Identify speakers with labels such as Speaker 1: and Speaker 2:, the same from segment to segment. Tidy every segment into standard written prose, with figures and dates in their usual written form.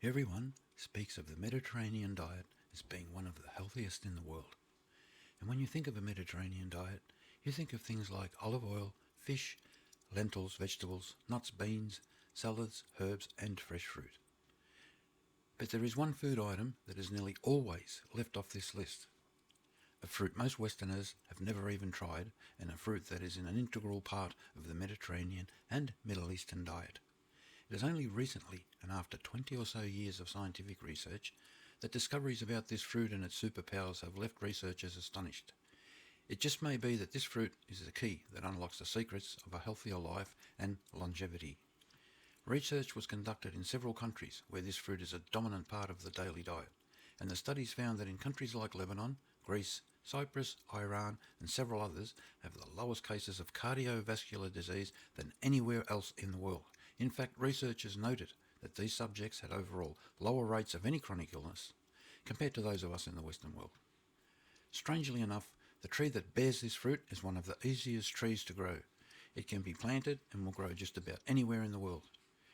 Speaker 1: Everyone speaks of the Mediterranean diet as being one of the healthiest in the world. And when you think of a Mediterranean diet, you think of things like olive oil, fish, lentils, vegetables, nuts, beans, salads, herbs, and fresh fruit. But there is one food item that is nearly always left off this list. A fruit most Westerners have never even tried, and a fruit that is an integral part of the Mediterranean and Middle Eastern diet. It is only recently, and after 20 or so years of scientific research, that discoveries about this fruit and its superpowers have left researchers astonished. It just may be that this fruit is the key that unlocks the secrets of a healthier life and longevity. Research was conducted in several countries where this fruit is a dominant part of the daily diet, and the studies found that in countries like Lebanon, Greece, Cyprus, Iran, and several others have the lowest cases of cardiovascular disease than anywhere else in the world. In fact, researchers noted that these subjects had overall lower rates of any chronic illness compared to those of us in the Western world. Strangely enough, the tree that bears this fruit is one of the easiest trees to grow. It can be planted and will grow just about anywhere in the world.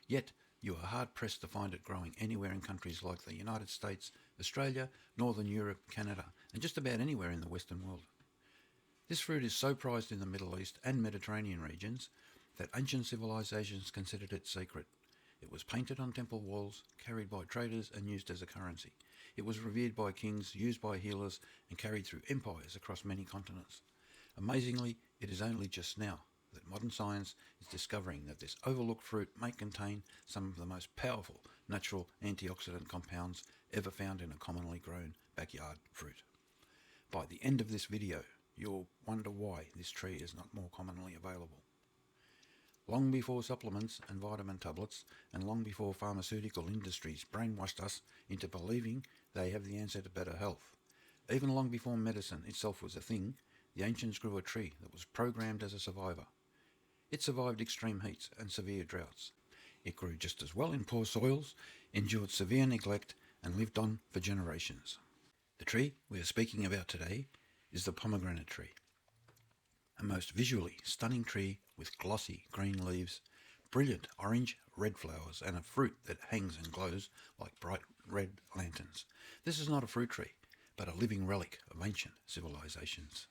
Speaker 1: Yet, you are hard-pressed to find it growing anywhere in countries like the United States, Australia, Northern Europe, Canada, and just about anywhere in the Western world. This fruit is so prized in the Middle East and Mediterranean regions that ancient civilizations considered it sacred. It was painted on temple walls, carried by traders, and used as a currency. It was revered by kings, used by healers, and carried through empires across many continents. Amazingly, it is only just now that modern science is discovering that this overlooked fruit may contain some of the most powerful natural antioxidant compounds ever found in a commonly grown backyard fruit. By the end of this video, you'll wonder why this tree is not more commonly available. Long before supplements and vitamin tablets, and long before pharmaceutical industries brainwashed us into believing they have the answer to better health, even long before medicine itself was a thing, the ancients grew a tree that was programmed as a survivor. It survived extreme heats and severe droughts. It grew just as well in poor soils, endured severe neglect, and lived on for generations. The tree we are speaking about today is the pomegranate tree, a most visually stunning tree with glossy green leaves, brilliant orange-red flowers, and a fruit that hangs and glows like bright red lanterns. This is not a fruit tree, but a living relic of ancient civilizations.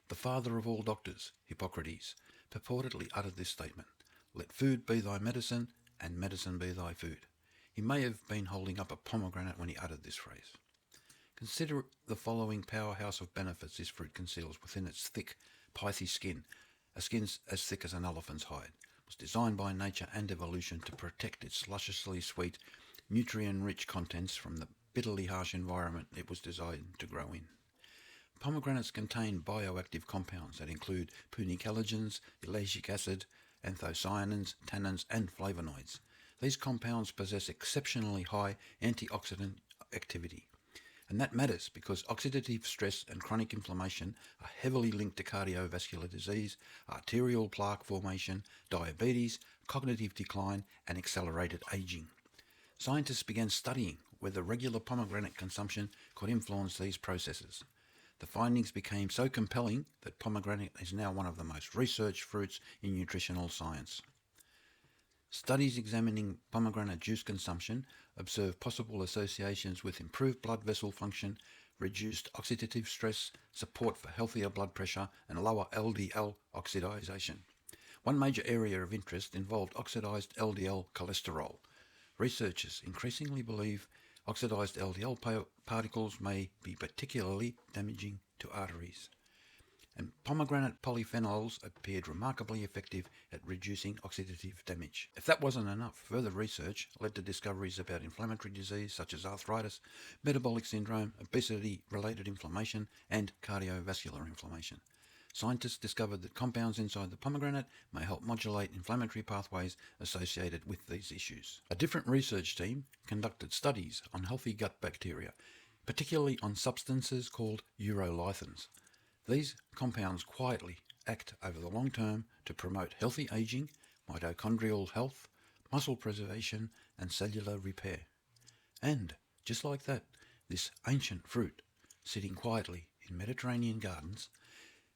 Speaker 1: The father of all doctors, Hippocrates, purportedly uttered this statement: "Let food be thy medicine, and medicine be thy food." He may have been holding up a pomegranate when he uttered this phrase. Consider the following powerhouse of benefits this fruit conceals within its thick, pithy skin. A skin as thick as an elephant's hide. It was designed by nature and evolution to protect its lusciously sweet, nutrient-rich contents from the bitterly harsh environment it was designed to grow in. Pomegranates contain bioactive compounds that include punicalagins, ellagic acid, anthocyanins, tannins, and flavonoids. These compounds possess exceptionally high antioxidant activity. And that matters because oxidative stress and chronic inflammation are heavily linked to cardiovascular disease, arterial plaque formation, diabetes, cognitive decline, and accelerated aging. Scientists began studying whether regular pomegranate consumption could influence these processes. The findings became so compelling that pomegranate is now one of the most researched fruits in nutritional science. Studies examining pomegranate juice consumption observe possible associations with improved blood vessel function, reduced oxidative stress, support for healthier blood pressure, and lower LDL oxidation. One major area of interest involved oxidized LDL cholesterol. Researchers increasingly believe oxidized LDL particles may be particularly damaging to arteries. And pomegranate polyphenols appeared remarkably effective at reducing oxidative damage. If that wasn't enough, further research led to discoveries about inflammatory disease such as arthritis, metabolic syndrome, obesity-related inflammation, and cardiovascular inflammation. Scientists discovered that compounds inside the pomegranate may help modulate inflammatory pathways associated with these issues. A different research team conducted studies on healthy gut bacteria, particularly on substances called urolithins. These compounds quietly act over the long term to promote healthy aging, mitochondrial health, muscle preservation, and cellular repair. And, just like that, this ancient fruit, sitting quietly in Mediterranean gardens,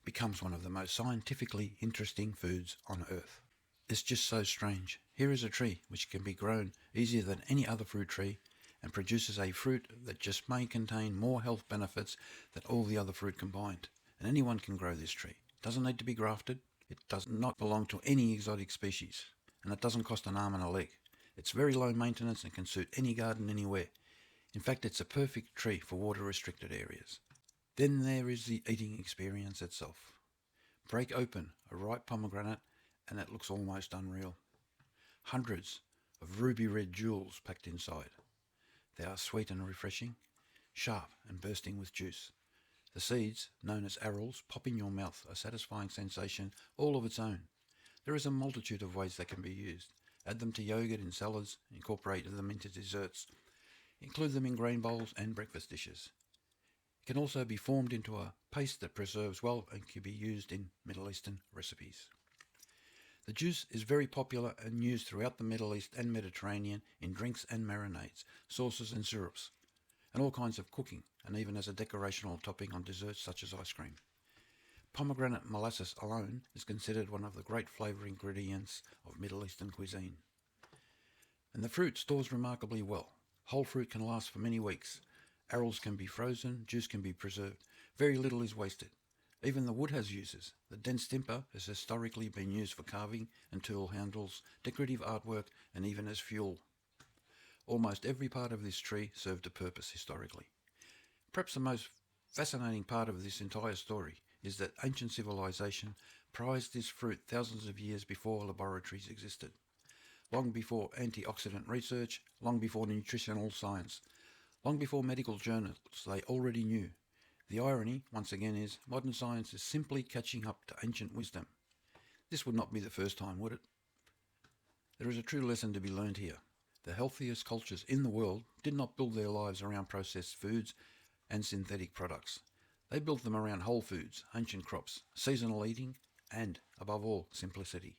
Speaker 1: becomes one of the most scientifically interesting foods on Earth. It's just so strange Here is a tree which can be grown easier than any other fruit tree and produces a fruit that just may contain more health benefits than all the other fruit combined. And anyone can grow this tree. It doesn't need to be grafted. It does not belong to any exotic species. And it doesn't cost an arm and a leg. It's very low maintenance and can suit any garden anywhere. In fact, it's a perfect tree for water-restricted areas. Then there is the eating experience itself. Break open a ripe pomegranate and it looks almost unreal. Hundreds of ruby red jewels packed inside. They are sweet and refreshing, sharp and bursting with juice. The seeds, known as arils, pop in your mouth, a satisfying sensation all of its own. There is a multitude of ways they can be used. Add them to yogurt in salads, incorporate them into desserts, include them in grain bowls and breakfast dishes. It can also be formed into a paste that preserves well and can be used in Middle Eastern recipes. The juice is very popular and used throughout the Middle East and Mediterranean in drinks and marinades, sauces and syrups, and all kinds of cooking, and even as a decorational topping on desserts such as ice cream. Pomegranate molasses alone is considered one of the great flavour ingredients of Middle Eastern cuisine. And the fruit stores remarkably well. Whole fruit can last for many weeks. Arils can be frozen, juice can be preserved. Very little is wasted. Even the wood has uses. The dense timber has historically been used for carving and tool handles, decorative artwork, and even as fuel. Almost every part of this tree served a purpose historically. Perhaps the most fascinating part of this entire story is that ancient civilization prized this fruit thousands of years before laboratories existed. Long before antioxidant research, long before nutritional science, long before medical journals, they already knew. The irony, once again, is modern science is simply catching up to ancient wisdom. This would not be the first time, would it? There is a true lesson to be learned here. The healthiest cultures in the world did not build their lives around processed foods and synthetic products. They built them around whole foods, ancient crops, seasonal eating, and, above all, simplicity.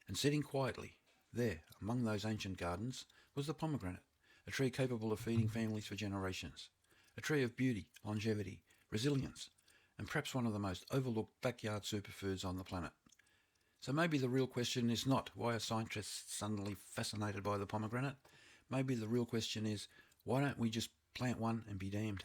Speaker 1: And sitting quietly, there, among those ancient gardens, was the pomegranate, a tree capable of feeding families for generations. A tree of beauty, longevity, resilience, and perhaps one of the most overlooked backyard superfoods on the planet. So maybe the real question is not why are scientists suddenly fascinated by the pomegranate? Maybe the real question is why don't we just plant one and be damned?